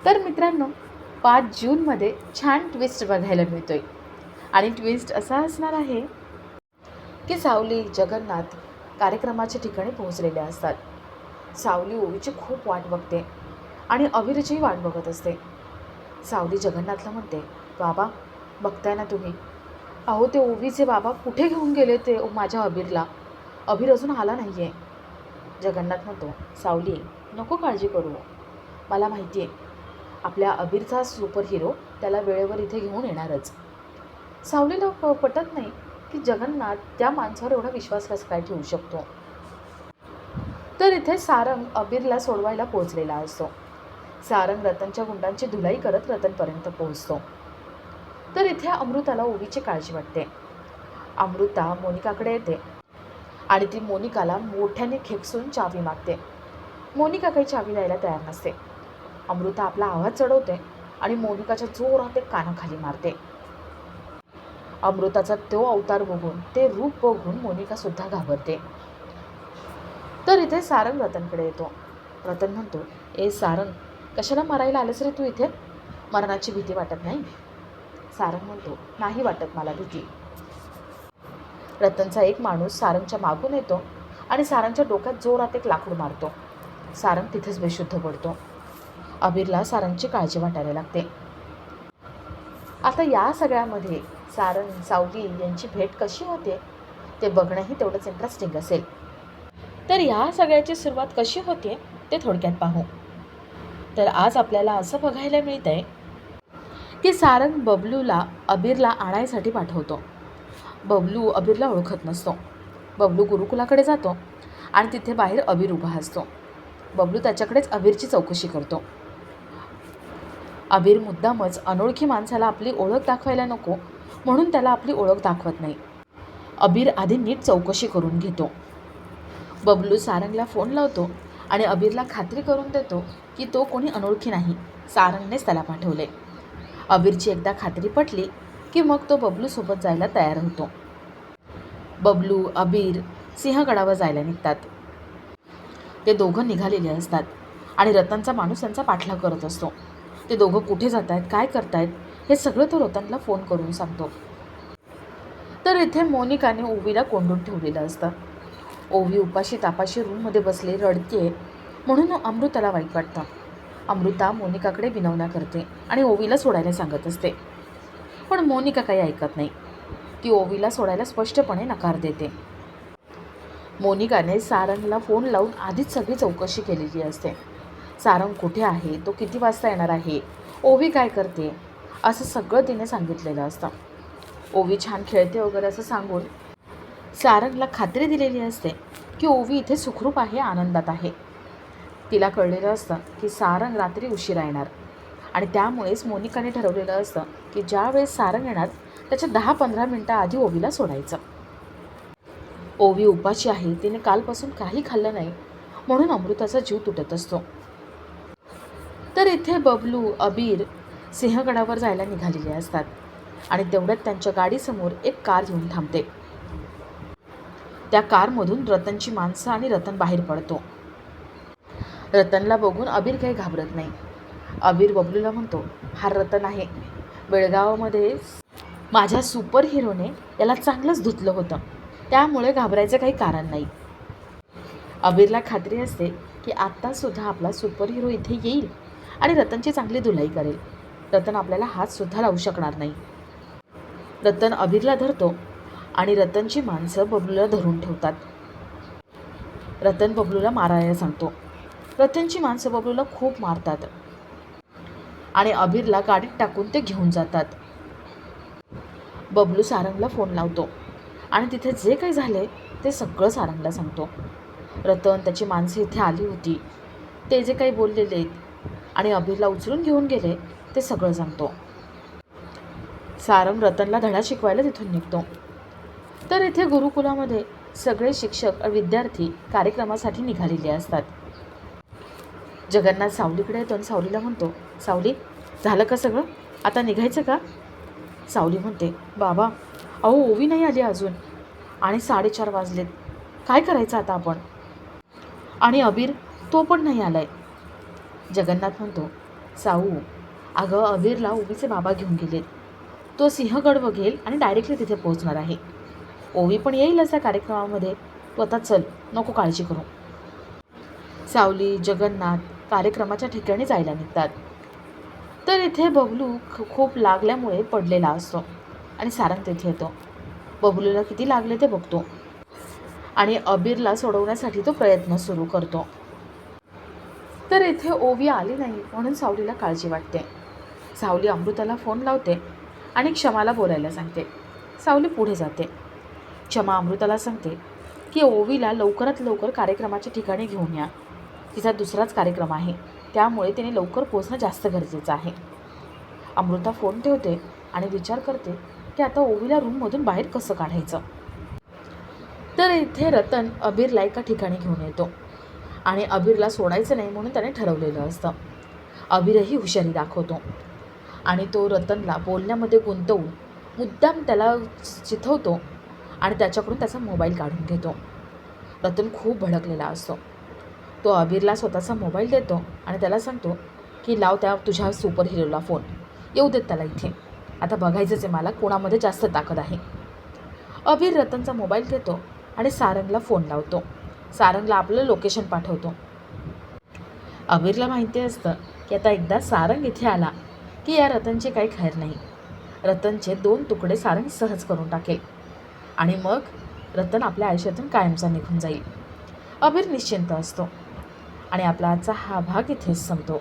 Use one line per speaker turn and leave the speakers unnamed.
तर मित्रांनो, 5 जूनमध्ये छान ट्विस्ट बघायला मिळतोय आणि ट्विस्ट असा असणार आहे की सावली, जगन्नाथ कार्यक्रमाच्या ठिकाणी पोहोचलेले असतात. सावली ओवीची खूप वाट बघते आणि अभिरुचीही वाट बघत असते. सावली जगन्नाथला म्हणते, बाबा बघताय ना तुम्ही, अहो ते ओवीचे बाबा कुठे घेऊन गेले ते माझ्या अभिरला, अभिर अजून आला नाही आहे. जगन्नाथ म्हणतो, सावली नको काळजी करू, मला माहिती आहे आपल्या अभिरचा सुपर हिरो त्याला वेळेवर इथे घेऊन येणारच. सावलीला पटत नाही की जगन्नाथ त्या माणसावर एवढा विश्वास कसा काय ठेवू शकतो. तर इथे सारंग अबीरला सोडवायला पोहोचलेला असतो. सारंग रतनच्या गुंडांची धुलाई करत रतनपर्यंत पोहोचतो. तर इथे अमृताला ओवीची काळजी वाटते. अमृता मोनिकाकडे येते आणि ती मोनिकाला मोठ्याने खेकसून चावी मागते. मोनिका काही चावी द्यायला तयार नसते. अमृता आपला आवाज चढवते आणि मोनिकाच्या जोरात एक कानाखाली मारते. अमृताचा तो अवतार बघून, ते रूप बघून मोनिकासुद्धा घाबरते. तर इथे सारंग रतनकडे येतो. रतन म्हणतो, ए सारंग, कशाला मारायला आलंस रे तू इथे? मरणाची भीती वाटत नाही? सारंग म्हणतो, नाही वाटत मला भीती. रतनचा एक माणूस सारंगच्या मागून येतो आणि सारंगच्या डोक्यात जोरात एक लाकूड मारतो. सारंग तिथेच बेशुद्ध पडतो. अबीरला सारंगची काळजी वाटायला लागते. आता या सगळ्यामध्ये सारंग, सावली यांची भेट कशी होते ते बघणंही तेवढंच इंटरेस्टिंग असेल. तर या सगळ्याची सुरुवात कशी होते ते थोडक्यात पाहू. तर आज आपल्याला असं बघायला मिळतंय की सारंग बबलूला अबीरला आणायसाठी पाठवतो. बबलू अबीरला ओळखत नसतो. बबलू गुरुकुलाकडे जातो आणि तिथे बाहेर अबीर उभा असतो. बबलू त्याच्याकडेच अबीरची चौकशी करतो. अबीर मुद्दामच अनोळखी माणसाला आपली ओळख दाखवायला नको म्हणून त्याला आपली ओळख दाखवत नाही. अबीर आधी नीट चौकशी करून घेतो. बबलू सारंगला फोन लावतो आणि अबीरला खात्री करून देतो की तो कोणी अनोळखी नाही, सारंगनेच त्याला पाठवले. अबीरची एकदा खात्री पटली की मग तो बबलूसोबत जायला तयार होतो. बबलू, अबीर सिंहगडावर जायला निघतात. ते दोघं निघालेले असतात आणि रतनचा माणूस त्यांचा पाठलाग करत असतो. ते दोघं कुठे जात आहेत, काय करतायत हे सगळं तो रतनला फोन करून सांगतो. तर इथे मोनिकाने ओवीला कोंडून ठेवलेलं असतं. ओवी उपाशी तापाशी रूममध्ये बसले, रडते म्हणून अमृताला वाईट वाटतं. अमृता मोनिकाकडे विनवण्या करते आणि ओवीला सोडायला सांगत असते. पण मोनिका काही ऐकत नाही. ती ओवीला सोडायला स्पष्टपणे नकार देते. मोनिकाने सारंगला फोन लावून आधीच सगळी चौकशी केलेली असते. सारंग कुठे आहे, तो किती वाजता येणार आहे, ओवी काय करते, असं सगळं तिने सांगितलेलं असतं. ओवी छान खेळते वगैरे असं सांगून सारंगला खात्री दिलेली असते की ओवी इथे सुखरूप आहे, आनंदात आहे. तिला कळलेलं असतं की सारंग रात्री उशिरा येणार आणि त्यामुळेच मोनिकाने ठरवलेलं असतं की ज्या वेळेस सारंग येणार त्याच्या 10-15 मिनटं आधी ओवीला सोडायचं. ओवी उपाशी आहे, तिने कालपासून काही खाल्लं नाही म्हणून अमृताचा जीव तुटत असतो. तर इथे बबलू, अबीर सिंहगडावर जायला निघालेले असतात आणि तेवढ्यात त्यांच्या गाडीसमोर एक कार येऊन थांबते. त्या कारमधून रतनची माणसं आणि रतन बाहेर पडतो. रतनला बघून अबीर काही घाबरत नाही. अबीर बबलूला म्हणतो, हा रतन आहे, बेळगावामध्ये माझ्या सुपर हिरोने याला चांगलंच धुतलं होतं, त्यामुळे घाबरायचं काही कारण नाही. अबीरला खात्री असते की आत्तासुद्धा आपला सुपर हिरो इथे येईल आणि रतनची चांगली धुलाई करेल. रतन आपल्याला हातसुद्धा लावू शकणार नाही. रतन अबीरला धरतो आणि रतनची माणसं बबलूला धरून ठेवतात. रतन बबलूला मारायला सांगतो. रतनची माणसं बबलूला खूप मारतात आणि अबीरला गाडीत टाकून ते घेऊन जातात. बबलू सारंगला फोन लावतो आणि तिथे जे काही झाले ते सगळं सारंगला सांगतो. रतन, त्याची माणसं इथे आली होती, ते जे काही बोललेले आणि अबीरला उचलून घेऊन गेले ते सगळं सांगतो. सारंग रतनला धडा शिकवायला तिथून निघतो. तर इथे गुरुकुलामध्ये सगळे शिक्षक विद्यार्थी कार्यक्रमासाठी निघालेले असतात. जगन्नाथ सावलीकडे येतो आणि सावलीला म्हणतो, सावली झालं का सगळं, आता निघायचं का? सावली म्हणते, बाबा अहो ओवी नाही आली अजून आणि 4:30 वाजलेत, काय करायचं आता आपण? आणि अबीर तो पण नाही आलाय. जगन्नाथ म्हणतो, साऊ, अगं अबीरला ओवीचे बाबा घेऊन गेलेत. तो सिंहगड बघेल आणि डायरेक्टली तिथे पोहोचणार आहे. ओवी पण येईलच त्या कार्यक्रमामध्ये. तू आता चल, नको काळजी करू. सावली, जगन्नाथ कार्यक्रमाच्या ठिकाणी जायला निघतात. तर इथे बबलू खूप लागल्यामुळे पडलेला असतो आणि सारंग तिथे येतो. बबलूला किती लागले ते बघतो आणि अबीरला सोडवण्यासाठी तो प्रयत्न सुरू करतो. तर इथे ओवी आली नाही म्हणून सावलीला काळजी वाटते. सावली अमृताला फोन लावते आणि क्षमाला बोलायला सांगते. सावली पुढे जाते. क्षमा अमृताला सांगते की ओवीला लवकरात लवकर कार्यक्रमाच्या ठिकाणी घेऊन या. तिचा दुसराच कार्यक्रम आहे, त्यामुळे तिने लवकर पोहोचणं जास्त गरजेचं आहे. अमृता फोन ठेवते आणि विचार करते की आता ओवीला रूममधून बाहेर कसं काढायचं. तर इथे रतन अबीरला एका ठिकाणी घेऊन येतो आणि अबीरला सोडायचं नाही म्हणून त्याने ठरवलेलं असतं. अबीरही हुशारी दाखवतो आणि तो रतनला बोलण्यामध्ये गुंतवून मुद्दाम त्याला चिथवतो आणि त्याच्याकडून त्याचा मोबाईल काढून घेतो. रतन खूप भडकलेला असतो. तो अबीरला स्वतःचा मोबाईल देतो आणि त्याला सांगतो की लाव त्या तुझ्या सुपर हिरोला फोन, येऊ देत त्याला इथे, आता बघायचंच आहे मला कोणामध्ये जास्त ताकद आहे. अबीर रतनचा मोबाईल घेतो आणि सारंगला फोन लावतो. सारंगला आपलं लोकेशन पाठवतो. अबीरला माहिती असतं की आता एकदा सारंग इथे आला की या रतनचे काही खैर नाही. रतनचे 2 तुकडे सारंग सहज करून टाकेल आणि मग रतन आपल्या आयुष्यातून कायमचा निघून जाईल. अबीर निश्चिंत असतो आणि आपला आजचा हा भाग इथेच संपतो.